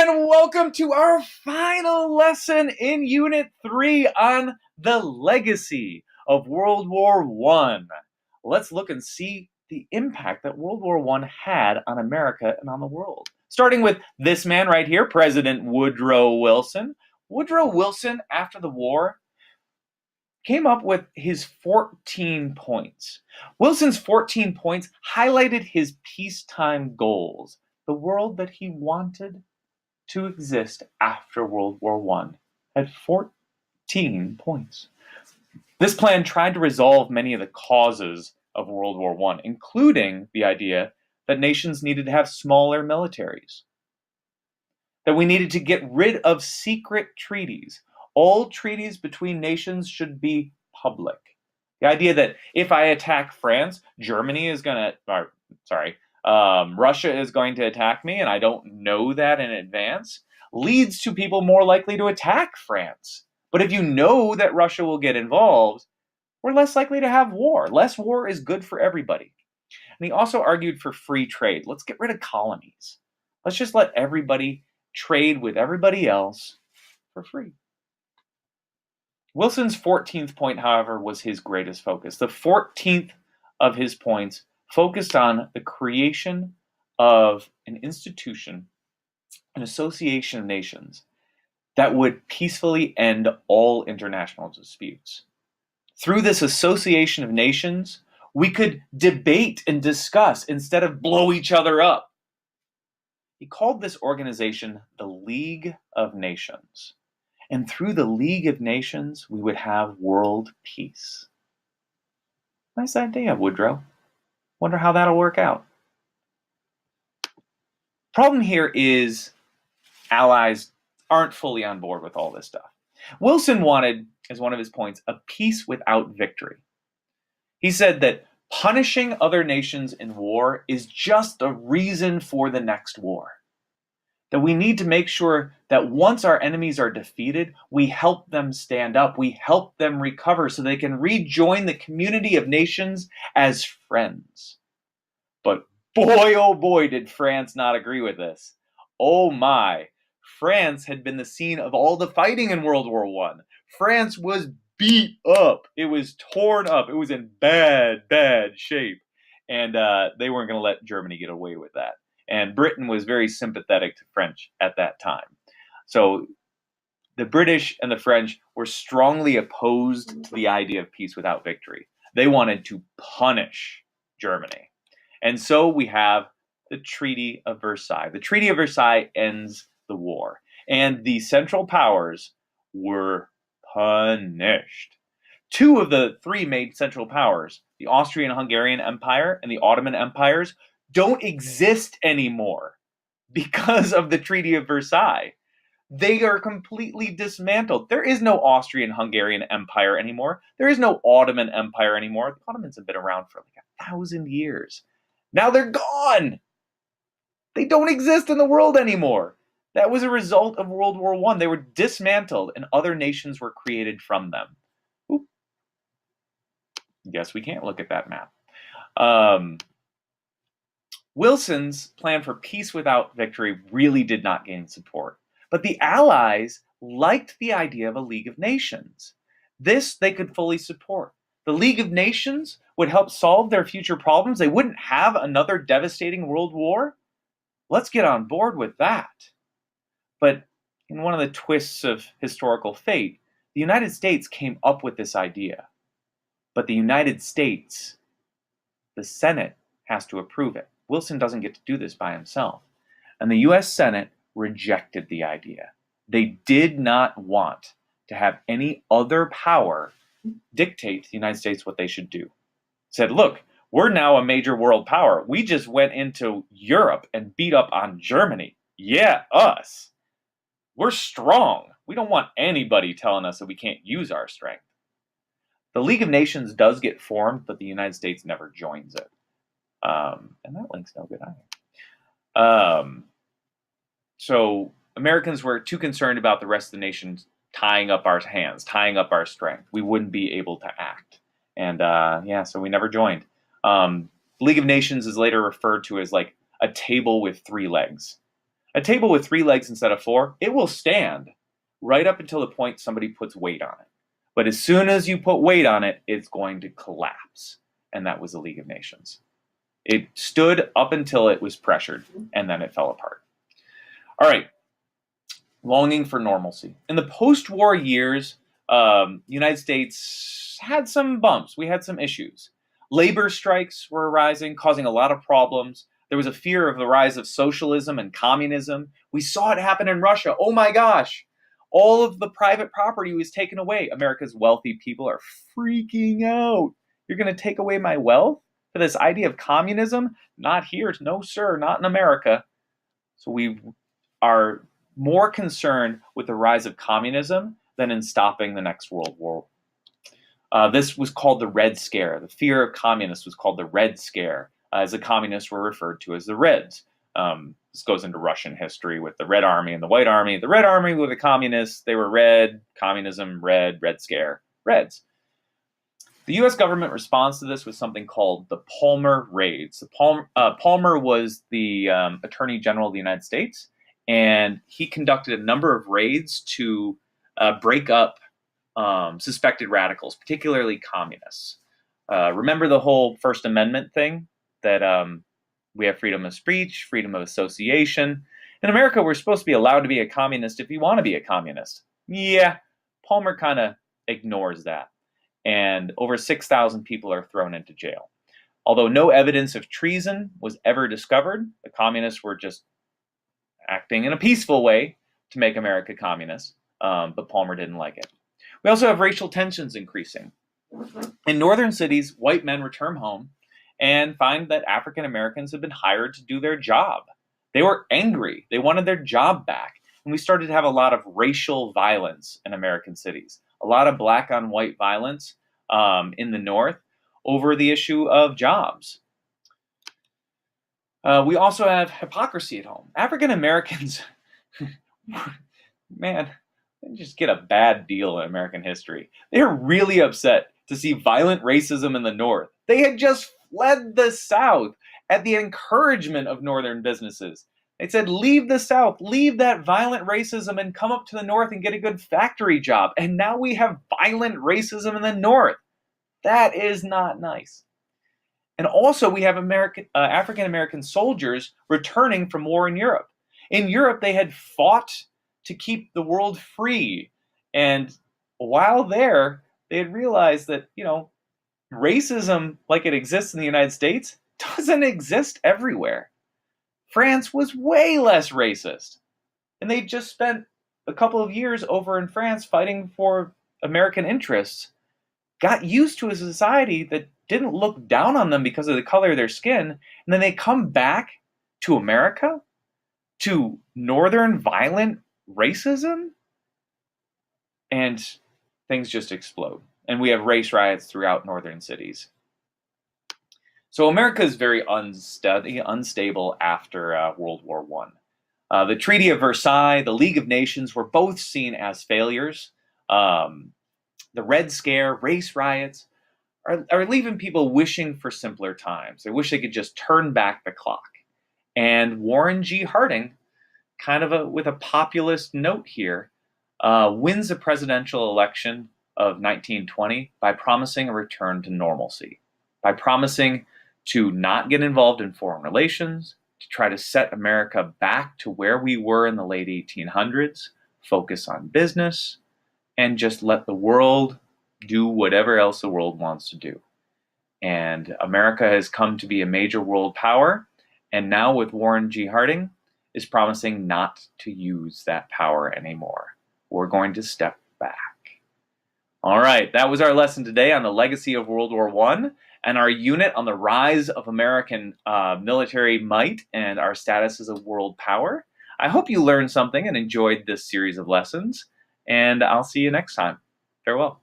and welcome to our final lesson in Unit 3 on the legacy of World War I. Let's look and see the impact that World War I had on America and on the world. Starting with this man right here, President Woodrow Wilson. Woodrow Wilson, after the war, came up with his 14 points. Wilson's 14 points highlighted his peacetime goals, the world that he wanted to exist after World War I, had 14 points. This plan tried to resolve many of the causes of World War I, including the idea that nations needed to have smaller militaries, that we needed to get rid of secret treaties. All treaties between nations should be public. The idea that if I attack France, Russia is going to attack me, and I don't know that in advance, leads to people more likely to attack France. But if you know that Russia will get involved, we're less likely to have war. Less war is good for everybody. And he also argued for free trade. Let's get rid of colonies. Let's just let everybody trade with everybody else for free. Wilson's 14th point, however, was his greatest focus. The 14th of his points focused on the creation of an institution, an association of nations, that would peacefully end all international disputes. Through this association of nations, we could debate and discuss instead of blow each other up. He called this organization the League of Nations. And through the League of Nations, we would have world peace. Nice idea, Woodrow. Wonder how that'll work out. Problem here is allies aren't fully on board with all this stuff. Wilson wanted, as one of his points, a peace without victory. He said that punishing other nations in war is just a reason for the next war. That we need to make sure that once our enemies are defeated, we help them stand up, we help them recover so they can rejoin the community of nations as friends. But boy, oh boy, did France not agree with this. Oh my, France had been the scene of all the fighting in World War I. France was beat up, it was torn up, it was in bad shape. And they weren't going to let Germany get away with that. And Britain was very sympathetic to French at that time. So the British and the French were strongly opposed to the idea of peace without victory. They wanted to punish Germany. And so we have the Treaty of Versailles. The Treaty of Versailles ends the war. And the Central Powers were punished. Two of the three main Central Powers, the Austrian-Hungarian Empire and the Ottoman Empires, don't exist anymore because of the Treaty of Versailles. They are completely dismantled. There is no Austrian-Hungarian Empire anymore. There is no Ottoman Empire anymore. The Ottomans have been around for like 1,000 years. Now they're gone. They don't exist in the world anymore. That was a result of World War I. They were dismantled and other nations were created from them. Oop. Guess we can't look at that map. Wilson's plan for peace without victory really did not gain support. But the Allies liked the idea of a League of Nations. This they could fully support. The League of Nations would help solve their future problems. They wouldn't have another devastating world war. Let's get on board with that. But in one of the twists of historical fate, the United States came up with this idea. But the United States, the Senate, has to approve it. Wilson doesn't get to do this by himself. And the U.S. Senate rejected the idea. They did not want to have any other power dictate to the United States what they should do. Said, look, we're now a major world power. We just went into Europe and beat up on Germany. Yeah, us. We're strong. We don't want anybody telling us that we can't use our strength. The League of Nations does get formed, but the United States never joins it. And that link's no good either. So Americans were too concerned about the rest of the nations tying up our hands, tying up our strength. We wouldn't be able to act. And so we never joined. League of Nations is later referred to as like a table with three legs. A table with 3 legs instead of 4, it will stand right up until the point somebody puts weight on it. But as soon as you put weight on it, it's going to collapse. And that was the League of Nations. It stood up until it was pressured, and then it fell apart. All right, longing for normalcy. In the post-war years, the United States had some bumps. We had some issues. Labor strikes were arising, causing a lot of problems. There was a fear of the rise of socialism and communism. We saw it happen in Russia. Oh my gosh. All of the private property was taken away. America's wealthy people are freaking out. You're going to take away my wealth for this idea of communism? Not here. No, sir. Not in America. So we are more concerned with the rise of communism than in stopping the next World War. This was called the Red Scare. The fear of communists was called the Red Scare, as the communists were referred to as the Reds. This goes into Russian history with the Red Army and the White Army. The Red Army were the communists. They were red, communism, red, Red Scare, Reds. The U.S. government responds to this with something called the Palmer Raids. Palmer was the Attorney General of the United States, and he conducted a number of raids to break up suspected radicals, particularly communists. Remember the whole First Amendment thing, that we have freedom of speech, freedom of association. In America, we're supposed to be allowed to be a communist if you want to be a communist. Yeah, Palmer kind of ignores that. And over 6,000 people are thrown into jail. Although no evidence of treason was ever discovered, the communists were just acting in a peaceful way to make America communist, but Palmer didn't like it. We also have racial tensions increasing. In northern cities, white men return home and find that African Americans have been hired to do their job. They were angry. They wanted their job back. And we started to have a lot of racial violence in American cities. A lot of black on white violence in the North over the issue of jobs. We also have hypocrisy at home. African Americans, man, they just get a bad deal in American history. They're really upset to see violent racism in the North. They had just fled the South at the encouragement of Northern businesses. They said, leave the South, leave that violent racism and come up to the North and get a good factory job. And now we have violent racism in the North. That is not nice. And also we have African-American soldiers returning from war in Europe. In Europe, they had fought to keep the world free. And while there, they had realized that, racism like it exists in the United States doesn't exist everywhere. France was way less racist. And they just spent a couple of years over in France fighting for American interests, got used to a society that didn't look down on them because of the color of their skin, and then they come back to America, to northern violent racism, and things just explode. And we have race riots throughout northern cities. So America is very unstable after World War I. The Treaty of Versailles, the League of Nations were both seen as failures. The Red Scare, race riots, are leaving people wishing for simpler times. They wish they could just turn back the clock. And Warren G. Harding, with a populist note here, wins the presidential election of 1920 by promising a return to normalcy, by promising to not get involved in foreign relations, to try to set America back to where we were in the late 1800s, focus on business, and just let the world do whatever else the world wants to do. And America has come to be a major world power, and now with Warren G. Harding is promising not to use that power anymore. We're going to step back. All right, that was our lesson today on the legacy of World War I and our unit on the rise of American military might and our status as a world power. I hope you learned something and enjoyed this series of lessons, and I'll see you next time. Farewell.